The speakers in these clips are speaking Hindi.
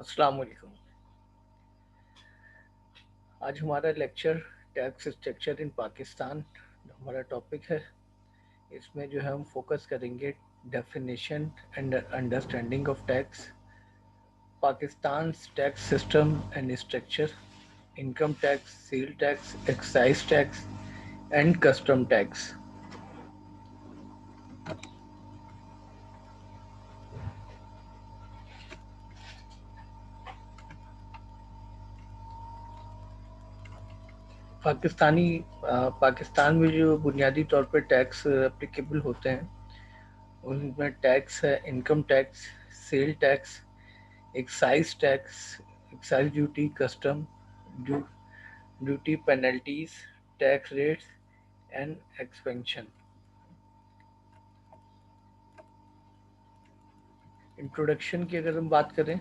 अस्सलाम वालेकुम। आज हमारा lecture tax structure in Pakistan हमारा टॉपिक है। इसमें जो है हम फोकस करेंगे definition and understanding of tax, Pakistan tax system and structure, income tax, sale tax, excise tax and custom tax. Pakistan में जो बुनियादी तौर पर टैक्स एप्लीकेबल होते हैं उनमें टैक्स है income tax, sale tax, excise tax, excise duty, custom duty, penalties, tax rates and expansion. Introduction की अगर हम बात करें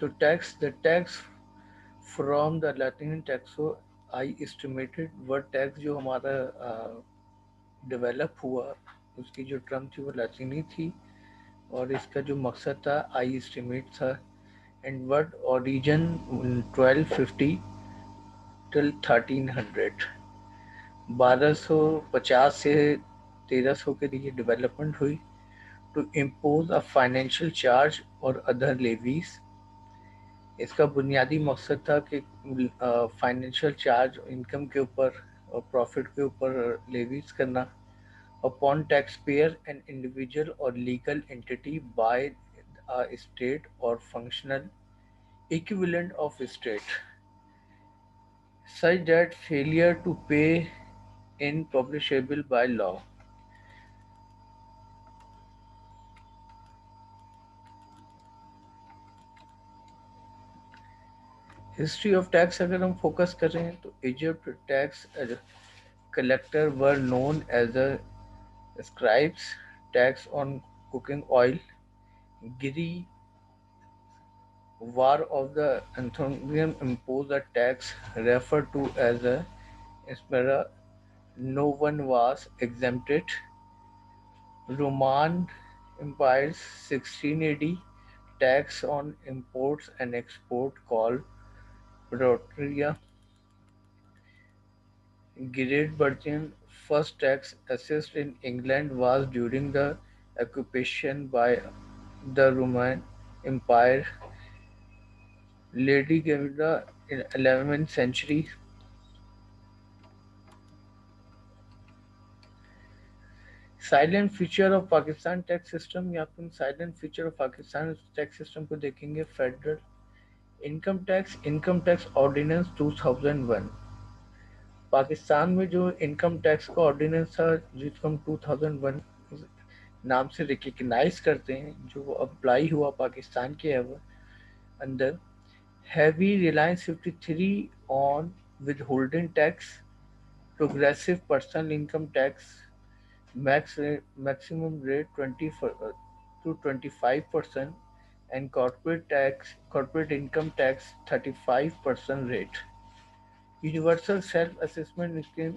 तो tax from the Latin टैक्सो I estimated word tax जो हमारा डेवलप हुआ उसकी जो टर्म थी वो लैटिनी थी और इसका जो मकसद था आई एस्टिमेट था एंड वर्ड ओरिजिन 1250 टिल 1300 1250 से 1300 के लिए डेवलपमेंट हुई to impose a financial charge और अदर लेवीज। इसका बुनियादी मकसद था कि फाइनेंशियल चार्ज इनकम के ऊपर और प्रॉफिट के ऊपर लेवीज करना upon tax payer an individual और legal entity by a state और functional equivalent of state such that failure to pay in publishable by law। History of tax अगर हम फोकस करें तो Egypt tax collector were known as the scribes, tax on cooking oil, Giri war of the Anthonium imposed a tax referred to as a spera. No one was exempted. Roman Empire's 16 AD tax on imports and export called Proteria. Great Britain first tax assessed in England was during the occupation by the Roman Empire. Lady Gavida in 11th century. Silent feature of Pakistan tax system, यहाँ पे हम silent feature of Pakistan tax system को देखेंगे। Federal income tax ordinance 2001। Pakistan में जो इनकम टैक्स का ऑर्डिनेंस था जिसको हम 2001 नाम से रिकग्नाइज करते हैं, जो अप्लाई हुआ पाकिस्तान के अंदर, heavy Reliance 53 on with holding tax, progressive personal income tax maximum rate 20 to 25% and corporate income tax 35% rate। Universal self assessment scheme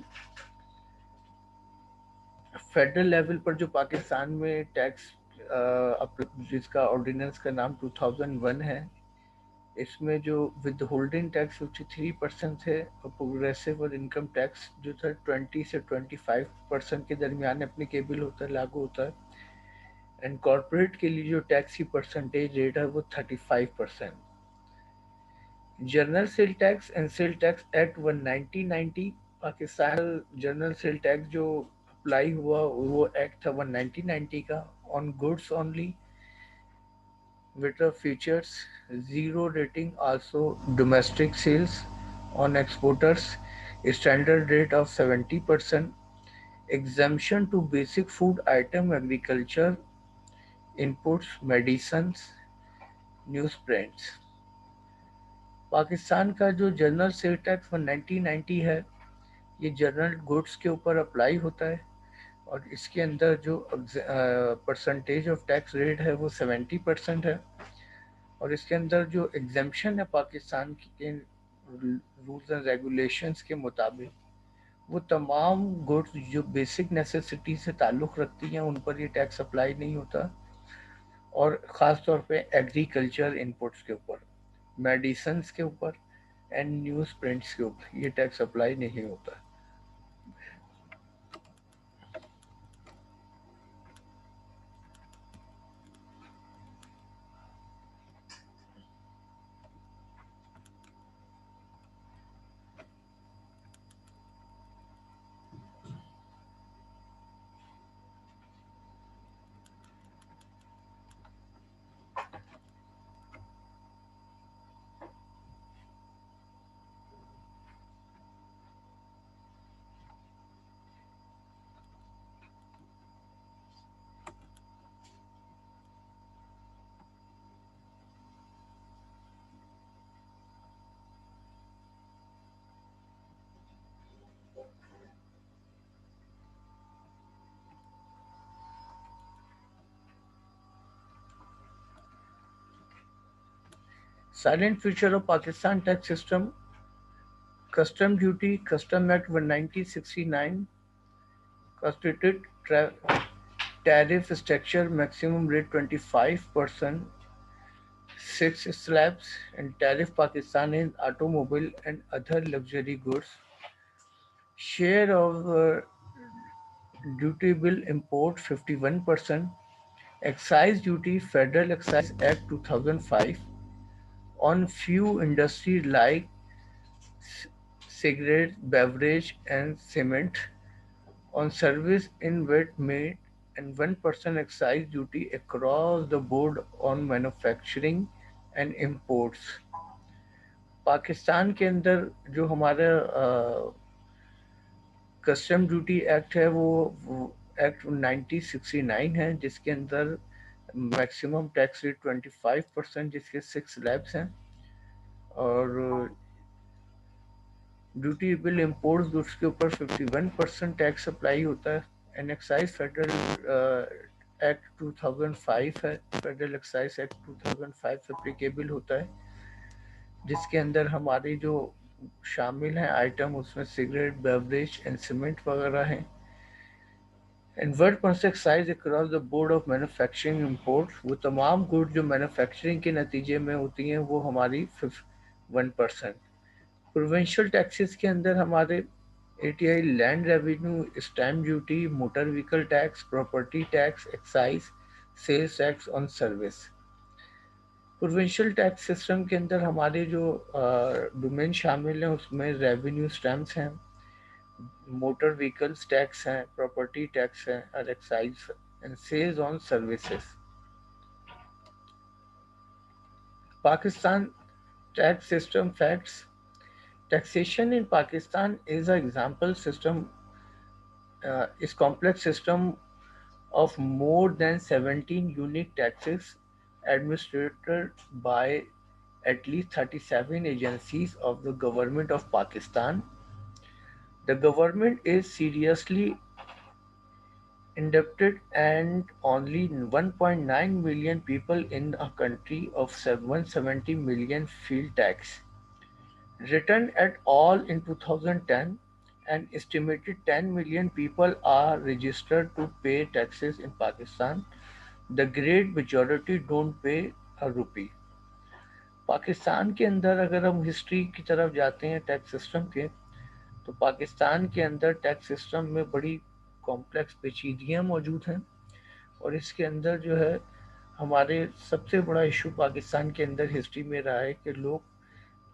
federal level पर जो पाकिस्तान में टैक्स जिसका ऑर्डिनेंस का नाम 2001 है, इसमें जो विद होल्डिंग टैक्स 53% थे और प्रोग्रेसिव और इनकम टैक्स जो था 20 से 25% के दरमियान एप्लीकेबल होता है, लागू होता है। एंड कॉर्पोरेट के लिए जो टैक्स की परसेंटेज रेट है वो 35%। General sale tax and sale tax act 1990, Pakistan general sale tax जो अप्लाई हुआ वो एक्ट था 1990 का, on goods only with features zero rating, also domestic sales, on exporters standard rate of 70%, exemption to basic food item, agriculture inputs, medicines, newsprints। Pakistan का जो जनरल सेल टैक्स 1990 है, ये जनरल गुड्स के ऊपर अप्लाई होता है और इसके अंदर जो परसेंटेज ऑफ टैक्स रेट है वो 70% है। और इसके अंदर जो एग्जेम्पशन है पाकिस्तान के रूल्स एंड रेगुलेशंस के मुताबिक, वो तमाम गुड्स जो बेसिक नेसेसिटी से ताल्लुक़ रखती हैं उन पर ये टैक्स अप्लाई नहीं होता, और ख़ास तौर पे एग्रीकल्चर इनपुट्स के ऊपर। मेडिसिन के ऊपर एंड न्यूज़ प्रिंट्स के ऊपर ये टैक्स अप्लाई नहीं होता। Silent feature of Pakistan tax system: custom duty, Custom Act 1969 constituted tariff structure, maximum rate 25%, six slabs, and tariff Pakistan in automobile and other luxury goods. Share of dutiable import 51%. Excise duty, Federal Excise Act 2005 on few industries like cigarette, beverage, and cement. On service in wet meat, and 1% excise duty across the board on manufacturing and imports. Pakistan के अंदर जो हमारा कस्टम ड्यूटी एक्ट है वो एक्ट 1969 है, जिसके अंदर मैक्सिमम टैक्स रेट 25%, जिसके 6 लैब्स हैं, और ड्यूटीएबल इम्पोर्ट गुड्स के ऊपर 51% टैक्स अप्लाई होता है। एंड एक्साइज फेडरल एक्ट 2005 है, फेडरल एक्साइज एक्ट 2005 एप्लीकेबल होता है, जिसके अंदर हमारी जो शामिल हैं आइटम उसमें सिगरेट, बेवरेज एंड सीमेंट वगैरह हैं। And 1% excise across the board of manufacturing import, वो तमाम गुड जो मैन्युफैक्चरिंग के नतीजे में होती हैं वो हमारी 1%। प्रोविंशियल टैक्सेस के अंदर हमारे ATI land revenue, stamp duty, motor vehicle tax, property tax, excise, sales tax on service. Provincial tax system के अंदर हमारे जो डोमेन शामिल हैं उसमें रेवेन्यू स्टैम्प्स हैं, मोटर व्हीकल्स टैक्स हैं, प्रॉपर्टी टैक्स हैं, और excise and sales on services. Pakistan tax system facts: taxation in Pakistan is an example system, is complex system of more than 17 unique taxes administered by at least 37 agencies of the government of Pakistan. The government is seriously indebted, and only 1.9 million people in a country of 170 million feel tax. Written at all in 2010, an estimated 10 million people are registered to pay taxes in Pakistan. The great majority don't pay a rupee. Pakistan के अंदर अगर हम हिस्ट्री की तरफ जाते हैं टैक्स सिस्टम के, तो पाकिस्तान के अंदर टैक्स सिस्टम में बड़ी कॉम्प्लेक्स पेचीदगियाँ मौजूद हैं, और इसके अंदर जो है हमारे सबसे बड़ा इशू पाकिस्तान के अंदर हिस्ट्री में रहा है कि लोग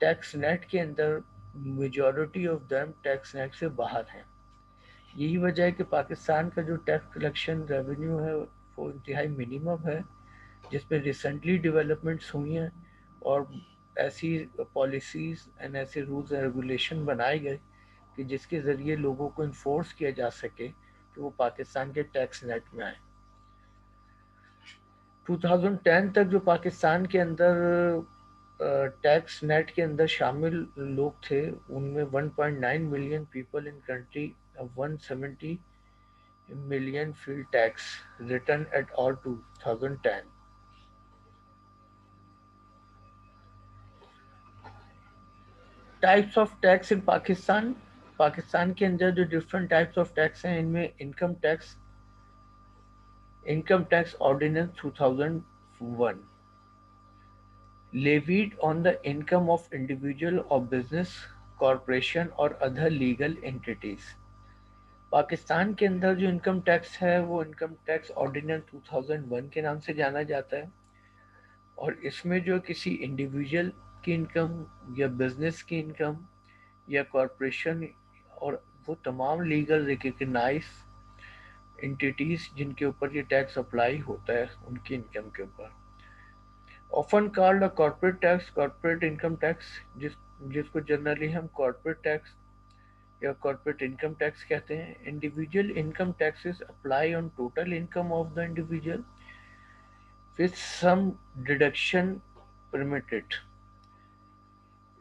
टैक्स नेट के अंदर majority of them tax net से बाहर हैं। यही वजह है कि पाकिस्तान का जो टैक्स कलेक्शन रेवेन्यू है वो इंतहाई मिनिमम है, जिसमें रिसेंटली डेवलपमेंट्स हुई हैं और ऐसी पॉलिसीज़ एंड ऐसे रूल्स एंड रेगुलेशन बनाए गए कि जिसके ज़रिए लोगों को इन्फोर्स किया जा सके कि वो पाकिस्तान के टैक्स नेट में आए। 2010 तक जो पाकिस्तान के अंदर टैक्स नेट के अंदर शामिल लोग थे उनमें 1.9 million people in country, 170 million file tax return at all 2010। Types of tax in Pakistan: Pakistan के अंदर जो डिफरेंट टाइप्स ऑफ टैक्स हैं इनमें income tax ordinance 2001, levied on the income of individual or business, corporation और other legal entities। पाकिस्तान के अंदर जो इनकम टैक्स है वो इनकम टैक्स ऑर्डिनेंस 2001 के नाम से जाना जाता है, और इसमें जो किसी इंडिविजुअल की इनकम या बिजनेस की इनकम या कॉरपोरेशन और वो तमाम लीगल रिकग्नाइज एंटिटीज जिनके ऊपर ये टैक्स अप्लाई होता है उनकी इनकम के ऊपर, often called a corporate tax, corporate income tax, जिसको जनरली हम कॉर्पोरेट टैक्स या कॉर्पोरेट इनकम टैक्स कहते हैं। Individual income taxes apply on total income of the individual with some deduction permitted.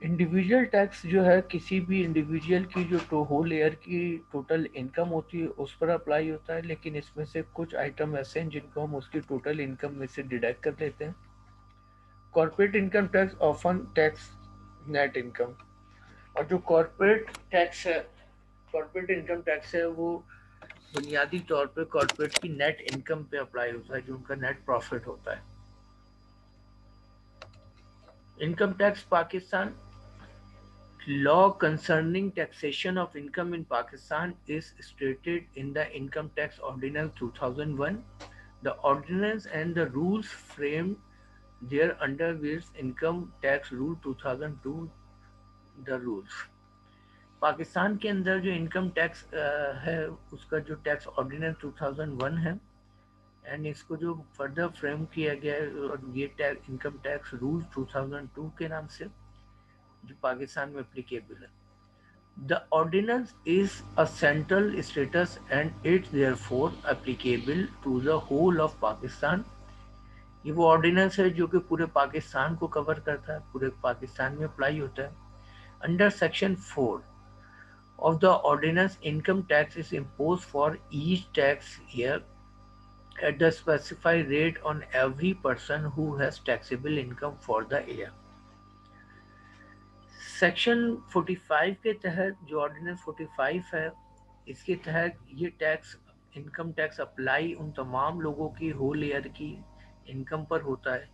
Individual tax जो है किसी भी इंडिविजुअल की जो होल ईयर की टोटल इनकम होती है उस पर अप्लाई होता है, लेकिन इसमें से कुछ आइटम ऐसे हैं जिनको हम उसकी टोटल इनकम में से डिडक्ट कर लेते हैं। Corporate income tax often tax net income, और जो कॉर्पोरेट टैक्स है, कॉर्पोरेट इनकम टैक्स है, वो बुनियादी तौर पे कॉर्पोरेट की नेट इनकम पे अप्लाई होता है, जो उनका नेट प्रॉफिट होता है। Income tax Pakistan, law concerning taxation of income in Pakistan is stated in the Income Tax Ordinance 2001. The ordinance and the rules framed thereunder with Income Tax Rule 2002, the rules। Pakistan के अंदर जो इनकम टैक्स है उसका जो टैक्स ऑर्डिनेंस 2001 है, एंड इसको जो फर्दर फ्रेम किया गया है और ये इनकम टैक्स रूल 2002 के नाम से जो पाकिस्तान में एप्लीकेबल है। The ordinance is a central status and it's therefore applicable to the whole of Pakistan। ये वो ऑर्डिनेंस है जो कि पूरे पाकिस्तान को कवर करता है, पूरे पाकिस्तान में अप्लाई होता है। Under section 4 of the ordinance, income tax is imposed for each tax year at the specified rate on every person who has taxable income for the year। Section 45 के तहत जो ऑर्डिनेंस 45 है, इसके तहत ये टैक्स इनकम टैक्स अप्लाई उन तमाम लोगों की होल ईयर की इनकम पर होता है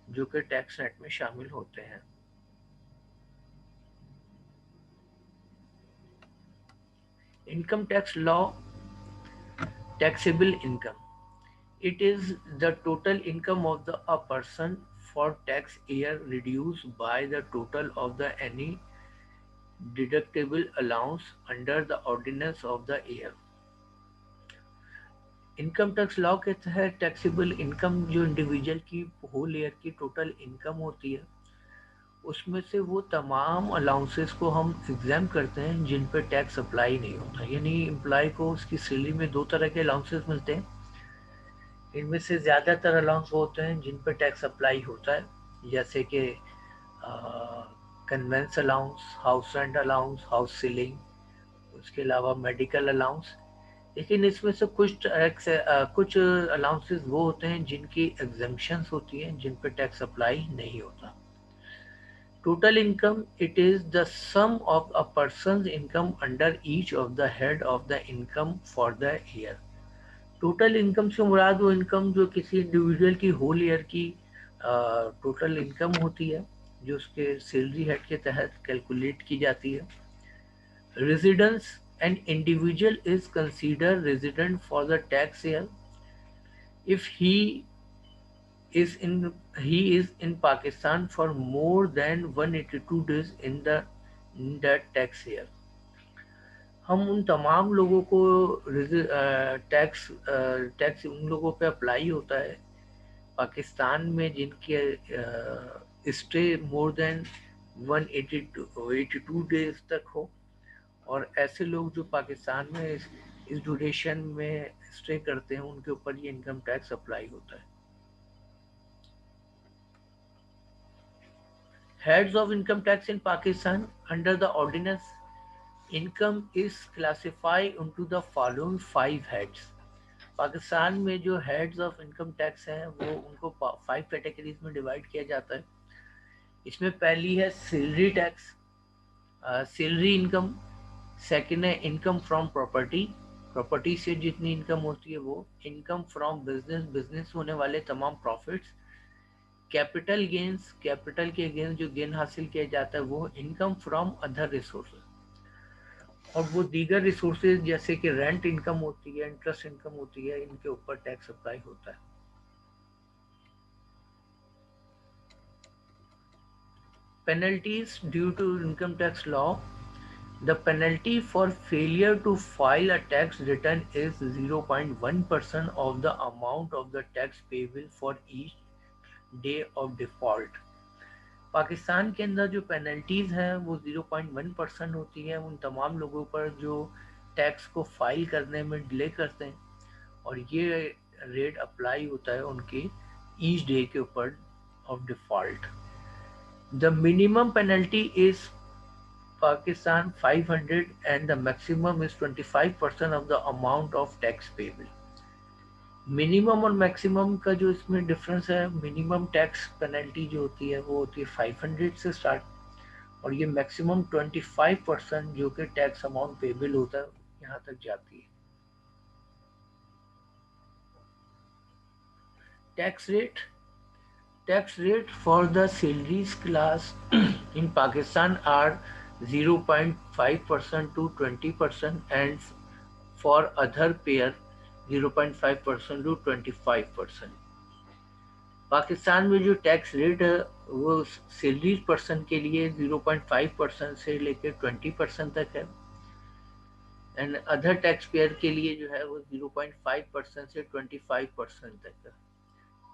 जो कि टैक्स नेट में शामिल होते हैं। Income tax law, taxable income, it is the total income of a person for tax year reduced by the total of the any deductible allowance under the ordinance of the year। Income tax law के तहत टैक्सेबल इनकम जो इंडिविजुअल की होल ईयर की टोटल इनकम होती है उसमें से वो तमाम अलाउंसेस को हम एग्जाम करते हैं जिन पर टैक्स अप्लाई नहीं होता। यानी एम्प्लॉय को उसकी सैलरी में दो तरह के अलाउंसेस मिलते हैं, इनमें से ज़्यादातर अलाउंस वो होते हैं जिन पर टैक्स अप्लाई होता है, जैसे कि convince allowance, house rent allowance, house ceiling, उसके अलावा मेडिकल अलाउंस। लेकिन इसमें से कुछ अलाउंसेस वो होते हैं जिनकी एग्जम्पशंस होती हैं, जिन पर टैक्स अप्लाई नहीं होता। Total income, it is the sum of a person's income under each of the head of the income for the year. Total income से मुराद वो इनकम जो किसी इंडिविजुअल की होल ईयर की टोटल इनकम होती है जो उसके सैलरी हेड के तहत कैलकुलेट की जाती है। Residence, an individual is considered resident for the tax year if he is in Pakistan for more than 182 days in that tax year। हम उन तमाम लोगों को टैक्स उन लोगों पे अप्लाई होता है पाकिस्तान में जिनके स्टे मोर देन 182 डेज तक हो, और ऐसे लोग जो पाकिस्तान में इस ड्यूरेशन में स्टे करते हैं उनके ऊपर ये इनकम टैक्स अप्लाई होता है। Heads of income tax in Pakistan under the ordinance, income is classified into the following 5 heads. Pakistan में जो हेड्स ऑफ इनकम टैक्स हैं वो उनको 5 कैटेगरीज में डिवाइड किया जाता है। इसमें पहली है salary tax, salary income. Second है इनकम फ्रॉम प्रॉपर्टी, प्रॉपर्टी से जितनी इनकम होती है वो। इनकम फ्रॉम बिजनेस, बिजनेस होने वाले तमाम प्रॉफिट्स। कैपिटल के अगेंस्ट जो गेन हासिल किया जाता है वो इनकम फ्रॉम अदर रिसोर्सेज, और वो दीगर रिसोर्सेज जैसे कि रेंट इनकम होती है, इंटरेस्ट इनकम होती है, इनके ऊपर टैक्स अप्लाई होता है। Penalties due to income tax law. The penalty for failure to file a tax return is 0.1% of the amount of the tax payable for each day of default। Pakistan के अंदर जो पेनल्टीज हैं वो 0.1% होती है उन तमाम लोगों पर जो टैक्स को फाइल करने में डिले करते हैं, और ये रेट अप्लाई होता है उनके ईच डे के ऊपर of default. The minimum penalty is Pakistan 500 and the maximum is 25% of the amount of tax payable। Minimum और मैक्सिमम का जो इसमें डिफरेंस है, मिनिमम टैक्स पेनल्टी जो होती है वो होती है 500 से स्टार्ट, और ये मैक्सिमम 25% जो कि टैक्स अमाउंट पेबल होता है यहाँ तक जाती है। Tax rate for the salaries class in Pakistan are 0.5% to 20% and for other pair 0.5% to 25%। Pakistan में जो टैक्स रेट है वो सैलरीज पर्सन के लिए 0.5% से लेकर 20% तक है, एंड अदर टैक्स पेयर के लिए जो है वो 0.5% से 25% तक है।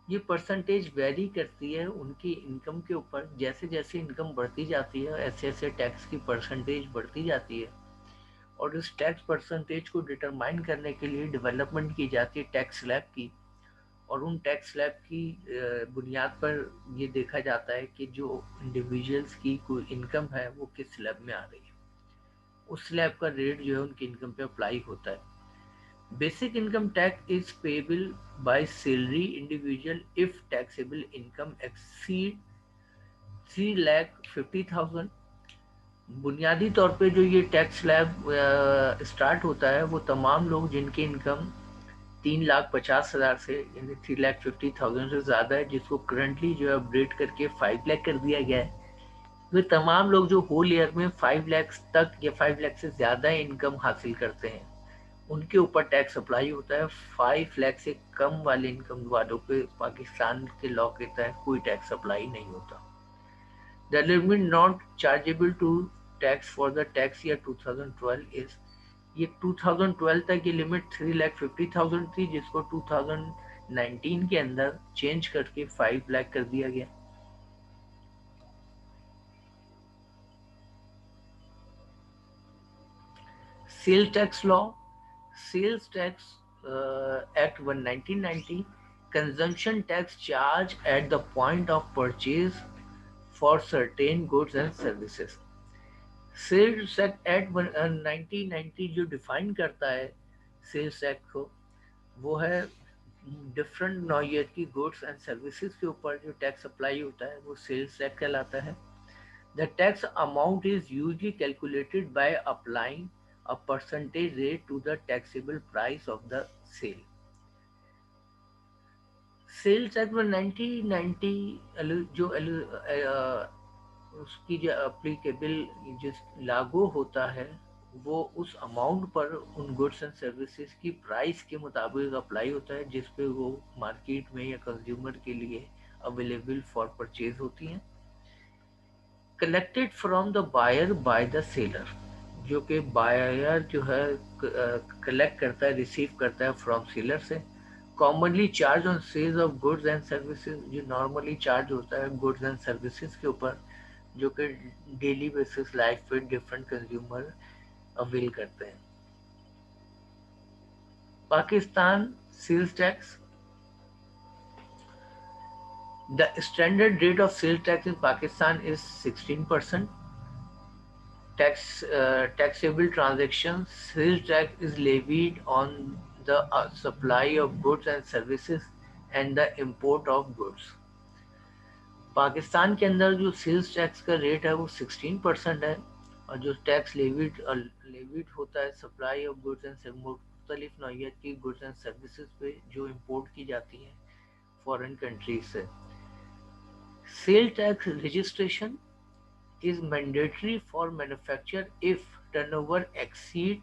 ये परसेंटेज वेरी करती है उनकी इनकम के ऊपर, जैसे जैसे इनकम बढ़ती जाती है ऐसे ऐसे टैक्स की परसेंटेज बढ़ती जाती है, और इस टैक्स परसेंटेज को डिटरमाइन करने के लिए डेवलपमेंट की जाती है टैक्स स्लैब की, और उन टैक्स स्लैब की बुनियाद पर ये देखा जाता है कि जो इंडिविजुअल्स की कोई इनकम है वो किस स्लैब में आ रही है, उस स्लैब का रेट जो है उनकी इनकम पे अप्लाई होता है। Basic income tax is payable by salary individual if taxable income exceed 3,50,000। बुनियादी तौर पे जो ये टैक्स स्लैब स्टार्ट होता है वो तमाम लोग जिनकी इनकम 3,50,000 से यानी 3,50,000 से ज़्यादा है, जिसको करंटली जो है अपग्रेड करके 5 लाख कर दिया गया है, वे तमाम लोग जो होल ईयर में 5 लाख तक या 5 लाख से ज़्यादा इनकम हासिल करते हैं उनके ऊपर टैक्स अप्लाई होता है। 5 लाख से कम वाले इनकम वालों पे पाकिस्तान के लॉ के तहत कोई टैक्स अप्लाई नहीं होता। The limit not chargeable to tax for the tax year 2012 is, ये 2012 तक ये लिमिट 3,50,000 थी, जिसको 2019 के अंदर चेंज करके 5 लाख कर दिया गया। Sale tax law. Sales Tax Act 1990, consumption tax charge at the point of purchase for certain goods and services। Sales Act 1990 जो डिफाइन करता है सेल्स एक्ट को, वो है डिफरेंट नौयत की गुड्स एंड सर्विसेज के ऊपर जो टैक्स अप्लाई होता है वो सेल्स टैक्स कहलाता है। The tax amount is usually calculated by applying a percentage rate to the taxable price of the sale। Sales act में 1990 जो उसकी जो एप्लीकेबल जिस लागू होता है वो उस अमाउंट पर उन गुड्स एंड सर्विसेज की प्राइस के मुताबिक अप्लाई होता है जिस पे वो मार्केट में या कंज्यूमर के लिए अवेलेबल फॉर परचेज होती हैं। Collected from the buyer by the seller, जो कि बायर जो है कलेक्ट करता है, रिसीव करता है फ्रॉम सेलर से। Commonly charge on sales of goods and services, जो नॉर्मली चार्ज होता है गुड्स एंड सर्विसेज के ऊपर, जो कि डेली बेसिस लाइफ पे डिफरेंट कंज्यूमर अवेल करते हैं। Pakistan sales tax. The standard rate of sales tax in Pakistan is 16%। Taxable transactions, sales tax is levied on the supply of goods and services and the import of goods। Pakistan के अंदर जो सेल्स टैक्स का रेट है वो 16% है, और जो टैक्स लेविड होता है सप्लाई ऑफ गुड्स एंड मुख्तलिफ नौयत की गुड्स एंड सर्विसेज पे जो इम्पोर्ट की जाती हैं फॉरेन कंट्रीज से। Sale tax registration is mandatory for manufacturer if turnover exceed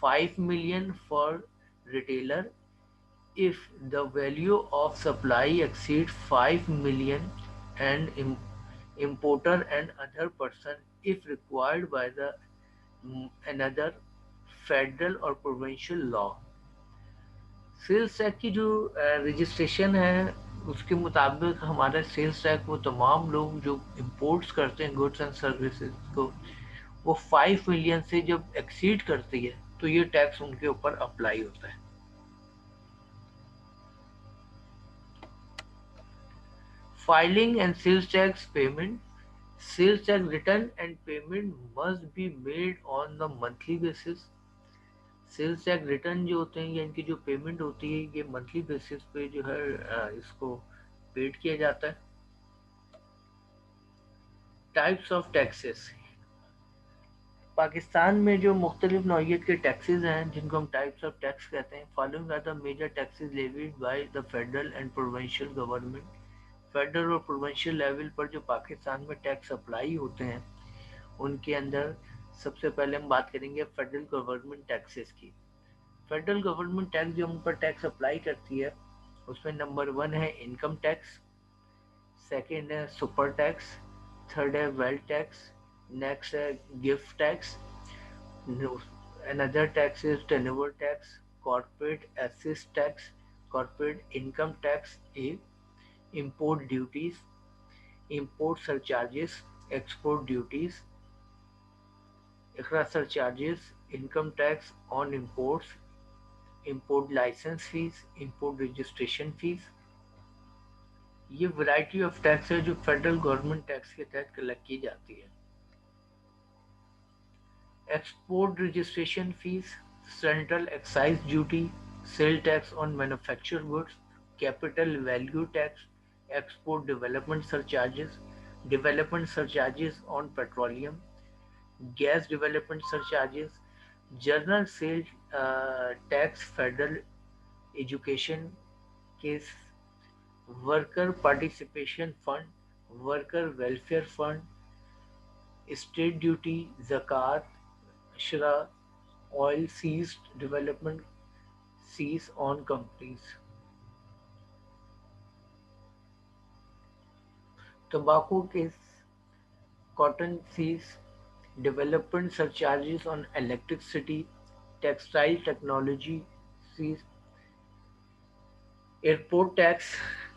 5 million for retailer. If the value of supply exceeds 5 million and importer and other person if required by the another federal और provincial law. सेल्स टैक्स की जो रजिस्ट्रेशन है उसके मुताबिक हमारा सेल्स टैक्स वो तमाम लोग जो इंपोर्ट्स करते हैं गुड्स एंड सर्विसेज को वो 5 मिलियन से जब एक्सीड करती है तो ये टैक्स उनके ऊपर अप्लाई होता है. Filing and sales tax payment. Sales tax return and payment must be made on the monthly basis. Sales tax return जो होते हैं या इनकी जो पेमेंट होती है ये मंथली बेसिस पे जो है इसको पेड किया जाता है. Types of taxes. पाकिस्तान में जो मुख्तलिफ नौइयत के टैक्सेस हैं जिनको हम टाइप्स ऑफ टैक्स कहते हैं. Following are the major taxes levied by the federal and provincial government. Federal और प्रोविंशियल लेवल पर जो पाकिस्तान में टैक्स अप्लाई होते हैं उनके अंदर सबसे पहले हम बात करेंगे फेडरल गवर्नमेंट टैक्सेस की. फेडरल गवर्नमेंट टैक्स जो हम पर टैक्स अप्लाई करती है उसमें नंबर 1 है इनकम टैक्स, सेकेंड है सुपर टैक्स, थर्ड है वेल्थ टैक्स, नेक्स्ट है gift tax, another tax is turnover tax, corporate assets tax, corporate income tax, import duties, import surcharges, export duties, ICRA surcharges, income tax on imports, import license fees, import registration fees. ये वैरायटी ऑफ टैक्स है जो फेडरल गवर्नमेंट टैक्स के तहत कलेक्ट की जाती है. Export registration fees, central excise duty, sale tax on manufactured goods, capital value tax, export development surcharges on petroleum, gas development surcharges, general sales tax, federal education case, worker participation fund, worker welfare fund, state duty, zakat, shra, oil seized, development seize on companies. Tobacco case, cotton fees, development surcharges on electricity, textile technology fees, airport tax,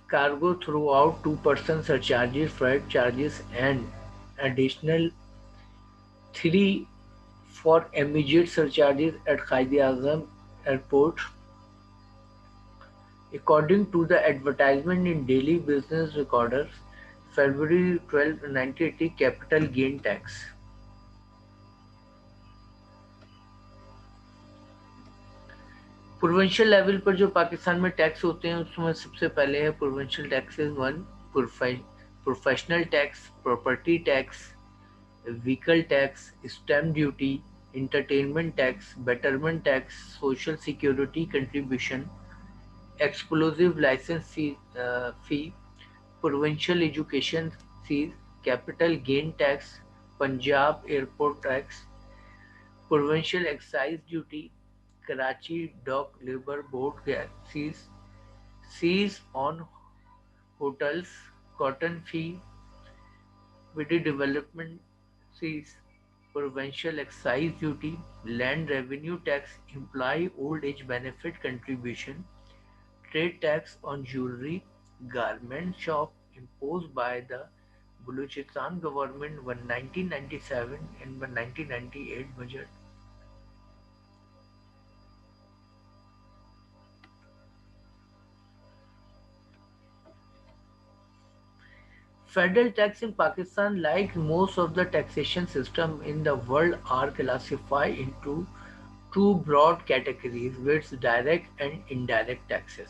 cargo throughout 2% surcharges, freight charges, and additional 3 for immediate surcharges at Quaid-e-Azam Airport. According to the advertisement in Daily Business Recorders, February 12, 1980, capital gain tax. Provincial level पर जो पाकिस्तान में टैक्स होते हैं उसमें सबसे पहले है provincial taxes 1, professional tax, property tax, vehicle tax, stamp duty, entertainment tax, betterment tax, social security contribution, exclusive license fee, provincial education fees, capital gain tax, Punjab airport tax, provincial excise duty, Karachi dock labor board fees on hotels, cotton fee, Vidi development fees, provincial excise duty, land revenue tax, employee old age benefit contribution, trade tax on jewelry, garment shop imposed by the Baluchistan government in 1997 and 1998 budget. Federal tax in Pakistan, like most of the taxation system in the world, are classified into two broad categories, with direct and indirect taxes.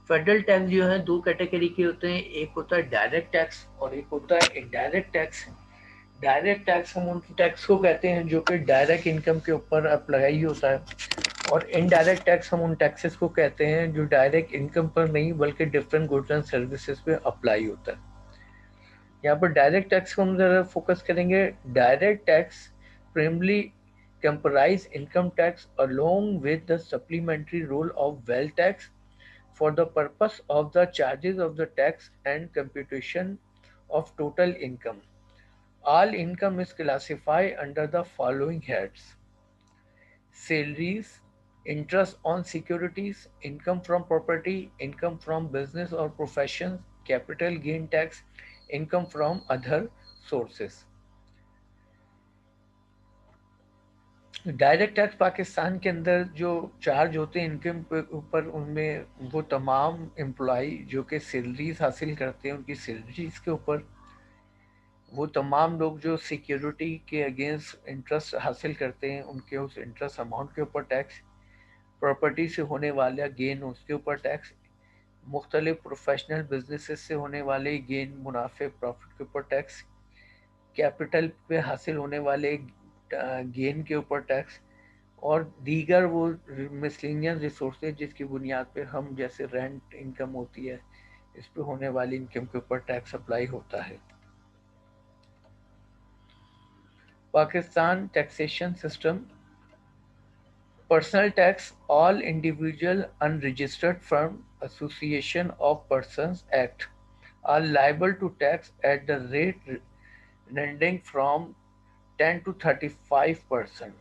Federal tax जो है दो कैटेगरी के होते हैं, एक होता है डायरेक्ट टैक्स और एक होता है इनडायरेक्ट टैक्स. डायरेक्ट टैक्स हम उन टैक्स को कहते हैं जो कि डायरेक्ट इनकम के ऊपर अप्लाई होता है और इनडायरेक्ट टैक्स हम उन टैक्सेस को कहते हैं जो डायरेक्ट इनकम पर नहीं बल्कि डिफरेंट गुड्स एंड सर्विसेज पे अप्लाई होता है। यहाँ पर डायरेक्ट टैक्स को हम ज़रा फोकस करेंगे। Direct tax primarily comprise income tax along with the supplementary role of wealth tax for the purpose of the charges of the tax and computation of total income. All income is classified under the following heads: salaries, interest on securities, income from property, income from business or professions, capital gain tax, income from other sources. Direct tax Pakistan के अंदर जो चार्ज होते हैं इनकम के ऊपर, उनमें वो तमाम एम्प्लॉय जो कि सैलरीज हासिल करते हैं उनकी सैलरीज के ऊपर, वो तमाम लोग जो सिक्योरिटी के अगेंस्ट इंटरेस्ट हासिल करते हैं उनके उस इंटरेस्ट अमाउंट के ऊपर टैक्स, प्रॉपर्टी से होने वाला गेन उसके ऊपर टैक्स, मुख्तलिफ प्रोफेशनल बिजनेसेस से होने वाले गेन मुनाफे प्रॉफिट के ऊपर टैक्स, कैपिटल पे हासिल होने वाले गेन के ऊपर टैक्स, और दीगर वो मिसलेनियस रिसोर्सेज जिसकी बुनियाद पे हम जैसे रेंट इनकम होती है इस पे होने वाली इनकम के ऊपर टैक्स अप्लाई होता है। Pakistan taxation system. Personal tax, all individual unregistered firm association of persons act are liable to tax at the rate ranging from 10 to 35%।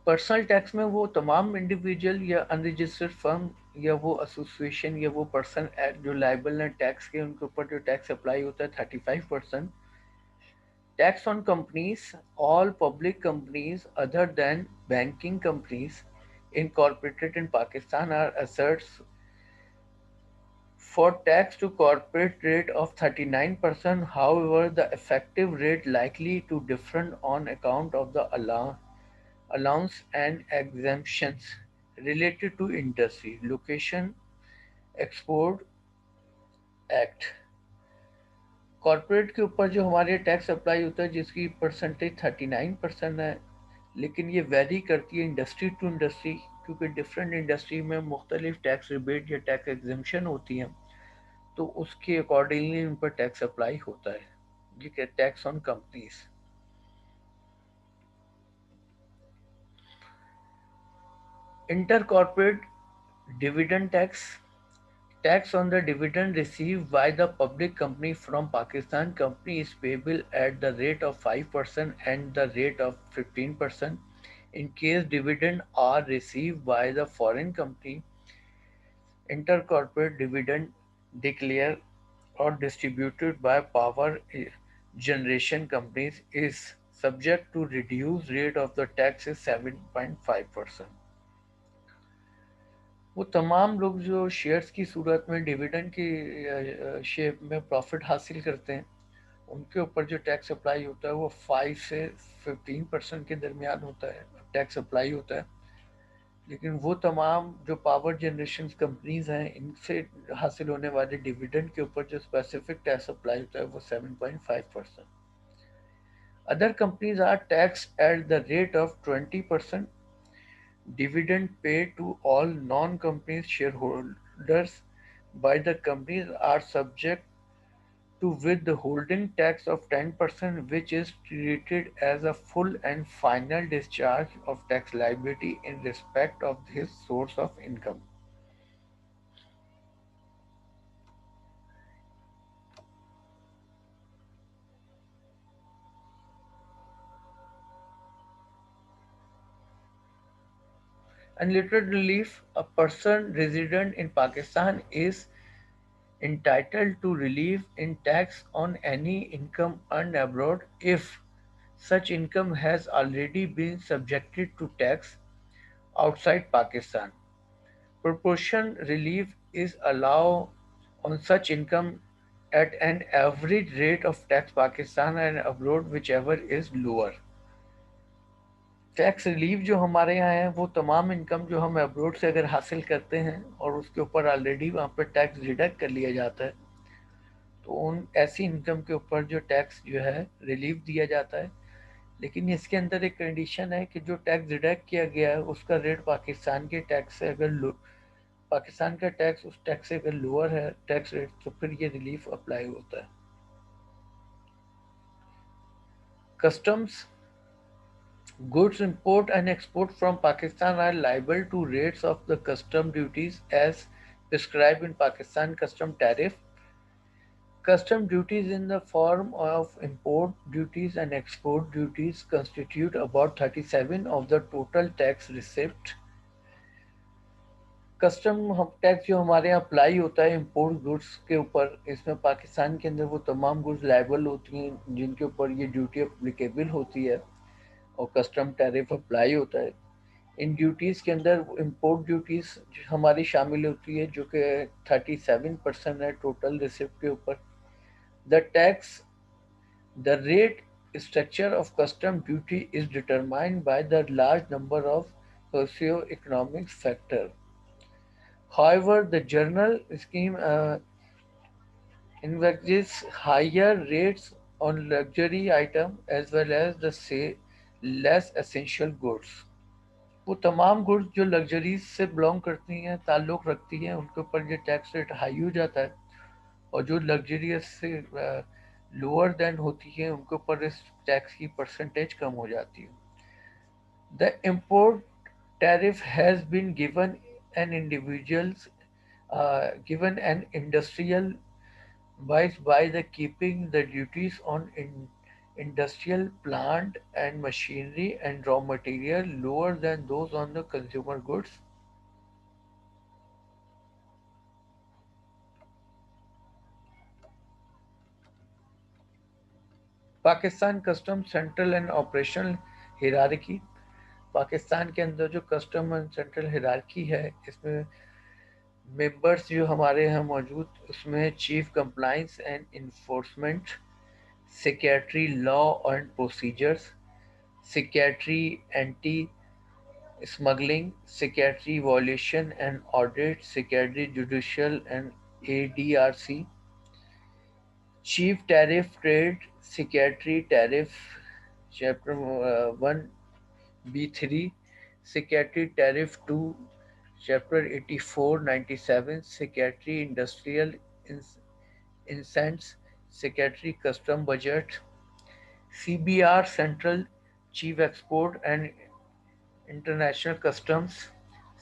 Personal tax में वो तमाम इंडिविजुअल या अनरजिस्टर्ड फर्म या वो एसोसिएशन या वो पर्सन जो लाइबल हैं टैक्स के, उनके ऊपर जो टैक्स अप्लाई होता है 35%। Tax on companies, all public companies other than banking companies incorporated in Pakistan are asserts for tax to corporate rate of 39%. However, the effective rate likely to differ on account of the allowance and exemptions related to industry, location, export act. Corporate के ऊपर जो हमारे टैक्स अप्लाई होता है जिसकी परसेंटेज 39% है, लेकिन ये वेरी करती है इंडस्ट्री टू इंडस्ट्री, क्योंकि डिफरेंट इंडस्ट्री में मुख्तलिफ टैक्स रिबेट या टैक्स एग्जम्पशन होती हैं, तो उसके अकॉर्डिंगली उन पर टैक्स अप्लाई होता है। ये tax on companies. Inter corporate dividend tax, tax on the dividend received by the public company from Pakistan company is payable at the rate of 5% and the rate of 15%. In case dividend are received by the foreign company, intercorporate dividend declared or distributed by power generation companies is subject to reduced rate of the tax is 7.5%। वो तमाम लोग जो शेयर्स की सूरत में डिविडेंड की शेप में प्रॉफिट हासिल करते हैं उनके ऊपर जो टैक्स अप्लाई होता है वो 5 से 15% के दरमियान होता है टैक्स अप्लाई होता है। लेकिन वो तमाम जो पावर जनरेशन कंपनीज हैं इनसे हासिल होने वाले डिविडेंड के ऊपर जो स्पेसिफिक टैक्स अप्लाई होता है वो 7.5%। Other companies are tax at the rate of 20%। Dividend paid to all non-company shareholders by the companies are subject to withholding tax of 10%, which is treated as a full and final discharge of tax liability in respect of his source of income. Unlimited relief: a person resident in Pakistan is entitled to relief in tax on any income earned abroad if such income has already been subjected to tax outside Pakistan. Proportion relief is allowed on such income at an average rate of tax Pakistan and abroad whichever is lower. Tax relief जो हमारे यहाँ है वो तमाम इनकम जो हम अब्रोड से अगर हासिल करते हैं और उसके ऊपर ऑलरेडी वहाँ पर टैक्स डिडक्ट कर लिया जाता है, तो उन ऐसी इनकम के ऊपर जो टैक्स जो है रिलीफ दिया जाता है। लेकिन इसके अंदर एक कंडीशन है कि जो टैक्स डिडक्ट किया गया है उसका रेट पाकिस्तान के टैक्स से अगर पाकिस्तान का टैक्स उस टैक्स से अगर लोअर है टैक्स रेट, तो फिर ये रिलीफ अप्लाई होता है। Customs goods import and export from Pakistan are liable to rates of the custom duties as prescribed in Pakistan custom tariff. Custom duties in the form of import duties and export duties constitute about 37 of the total tax receipt. Custom tax जो हमारे यहाँ अप्लाई होता है इंपोर्ट गुड्स के ऊपर, इसमें पाकिस्तान के अंदर वो तमाम गुड्स लायबल होती हैं जिनके ऊपर ये ड्यूटी अप्लीकेबल होती है और कस्टम टैरिफ अप्लाई होता है। इन ड्यूटीज़ के अंदर इंपोर्ट ड्यूटीज़ हमारी शामिल होती है जो कि 37% है टोटल रिसिप्ट के ऊपर। The rate structure of custom duty is determined by the large number of socio-economic factors. However, the general scheme envisages higher rates on luxury items as well as the say less essential goods. वो तमाम गुड्स जो लग्जरीज से बिलोंग करती हैं, ताल्लुक़ रखती हैं, उनके ऊपर ये टैक्स रेट हाई हो जाता है और जो लग्जरियस से लोअर देन होती है उनके ऊपर इस टैक्स की परसेंटेज कम हो जाती है। The import tariff has been given an industrial by the keeping the duties on industrial plant and machinery and raw material lower than those on the consumer goods. Pakistan custom central and operational hierarchy, Pakistan के अंदर जो कस्टम एंड सेंट्रल हिरारकी है इसमें मेंबर्स जो हमारे यहाँ मौजूद, उसमें chief compliance and enforcement, secretary law and procedures, secretary anti smuggling, secretary valuation and audit, secretary judicial and ADRC, chief tariff trade, secretary tariff chapter 1B3, secretary tariff 2 chapter 84-97, secretary industrial incentives, secretary custom budget, CBR central chief export and international customs,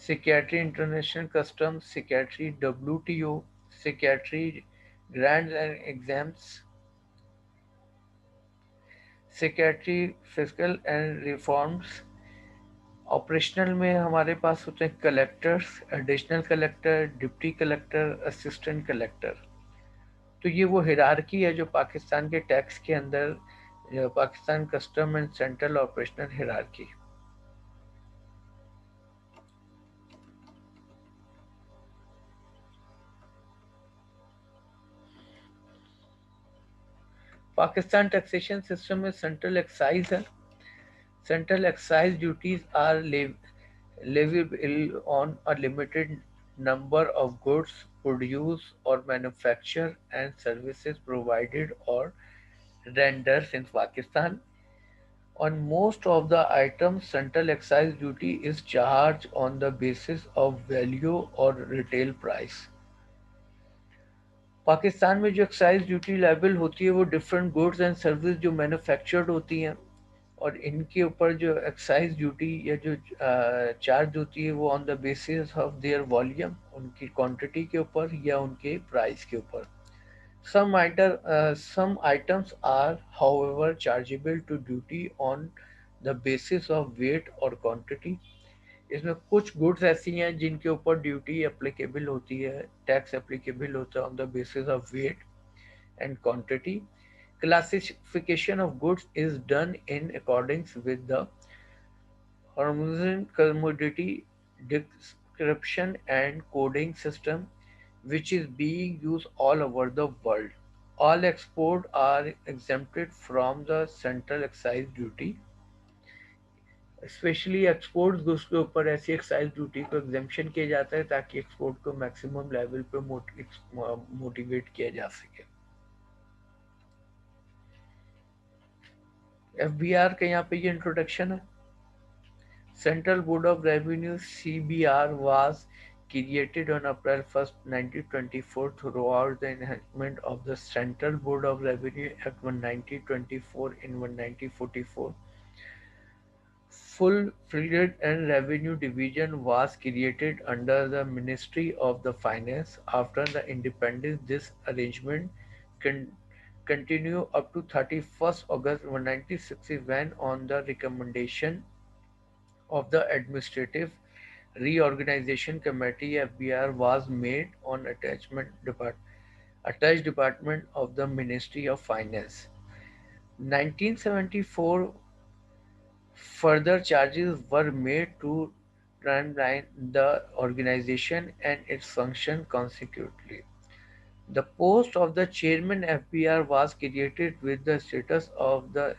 secretary international customs, secretary WTO, secretary grants and exams, secretary fiscal and reforms. Operational में हमारे पास होते हैं collectors, additional collector, deputy collector, assistant collector. तो ये वो हिरारकी है जो पाकिस्तान के टैक्स के अंदर, Pakistan custom and central operational hierarchy. Pakistan taxation system में सेंट्रल एक्साइज है। Central excise duties are leviable on a limited number of goods produced or manufactured and services provided or rendered in Pakistan. On most of the items, central excise duty is charged on the basis of value or retail price. Pakistan में जो एक्साइज ड्यूटी लायबल होती है वो डिफरेंट गुड्स एंड सर्विस जो मैन्युफैक्चर्ड होती हैं और इनके ऊपर जो एक्साइज ड्यूटी या जो चार्ज होती है वो on the basis of their volume, उनकी क्वांटिटी के ऊपर या उनके प्राइस के ऊपर। some items are however chargeable to duty on the basis of weight और quantity। इसमें कुछ गुड्स ऐसी हैं जिनके ऊपर ड्यूटी एप्लीकेबल होती है, टैक्स एप्लीकेबल होता है on the basis of weight and quantity. Classification of goods is done in accordance with the Horizon Commodity Description and Coding System, which is being used all over the world. All exports are exempted from the central excise duty. Specially export goods के ऊपर ऐसी एक्साइज ड्यूटी को एग्जेम्पशन किया जाता है ताकि एक्सपोर्ट को मैक्सिमम लेवल पे मोटिवेट किया जा सके। FBR का यहाँ पे ये इंट्रोडक्शन है। Central Board of Revenue (CBR) was created on April 1, 1924 throughout the enhancement of the Central Board of Revenue Act 1924 in 1944. Full-fledged and Revenue Division was created under the Ministry of the Finance. After the independence, this arrangement con- continued up to 31st August 1960 when, on the recommendation of the Administrative Reorganization Committee, (FBR) was made on attached department of the Ministry of Finance. 1974, further charges were made to streamline the organization and its function consequently. The post of the chairman FBR was created with the status of the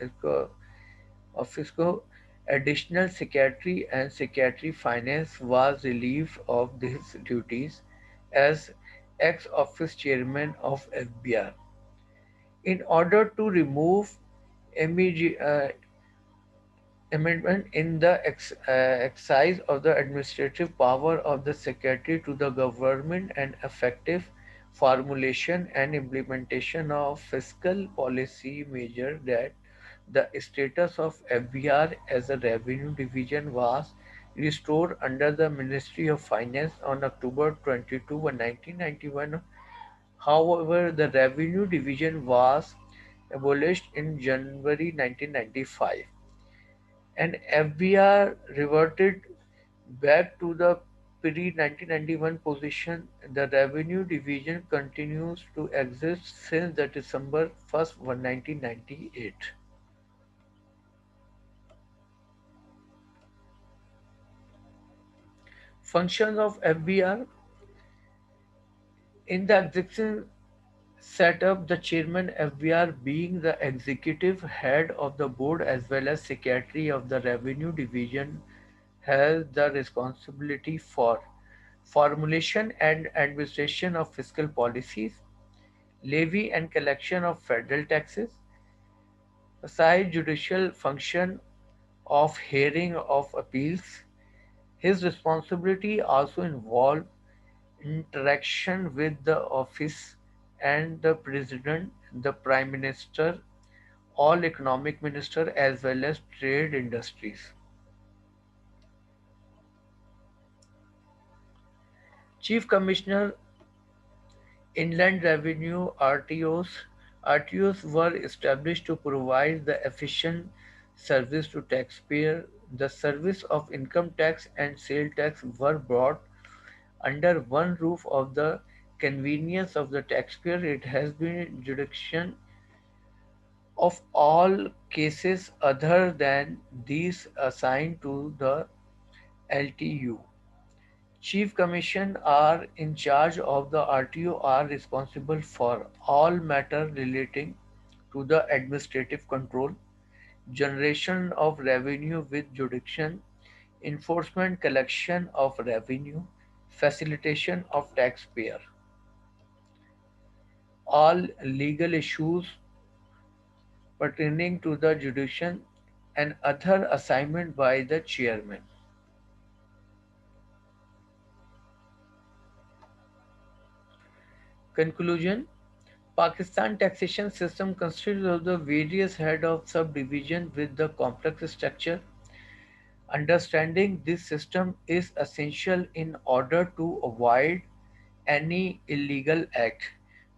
Officio. Additional Secretary and Secretary Finance was relieved of his duties as ex-office chairman of FBR. In order to remove amendment in the exercise of the administrative power of the Secretary to the government and effective formulation and implementation of fiscal policy measures, that the status of FBR as a revenue division was restored under the Ministry of Finance on October 22, 1991. However, the revenue division was abolished in January 1995 and FBR reverted back to the pre-1991 position. The Revenue Division continues to exist since the December 1st, 1998. Functions of FBR: in the existing setup, the chairman FBR being the executive head of the board as well as secretary of the Revenue Division has the responsibility for formulation and administration of fiscal policies, levy and collection of federal taxes, aside judicial function of hearing of appeals. His responsibility also involved interaction with the office and the president, the prime minister, all economic minister as well as trade industries. Chief Commissioner Inland Revenue (RTOs) were established to provide the efficient service to taxpayers. The service of income tax and sale tax were brought under one roof of the convenience of the taxpayer. It has been jurisdiction of all cases other than these assigned to the LTU. Chief Commission are in charge of the RTO are responsible for all matter relating to the administrative control, generation of revenue with jurisdiction, enforcement collection of revenue, facilitation of taxpayer, all legal issues pertaining to the jurisdiction and other assignment by the chairman. Conclusion: Pakistan taxation system consists of the various head of subdivision with the complex structure. Understanding this system is essential in order to avoid any illegal act.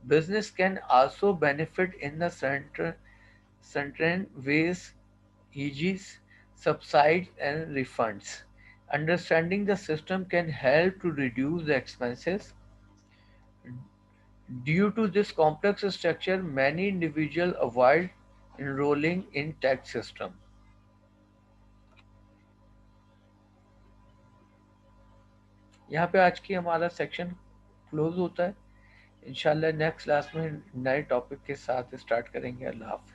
Business can also benefit in the certain ways, e.g., subsidies and refunds. Understanding the system can help to reduce the expenses. Due to this complex structure, many individuals avoid enrolling in tax system. यहाँ पे आज की हमारा सेक्शन क्लोज होता है। इंशाल्लाह नेक्स्ट क्लास में नए टॉपिक के साथ स्टार्ट करेंगे। अल्लाह हाफ़िज़।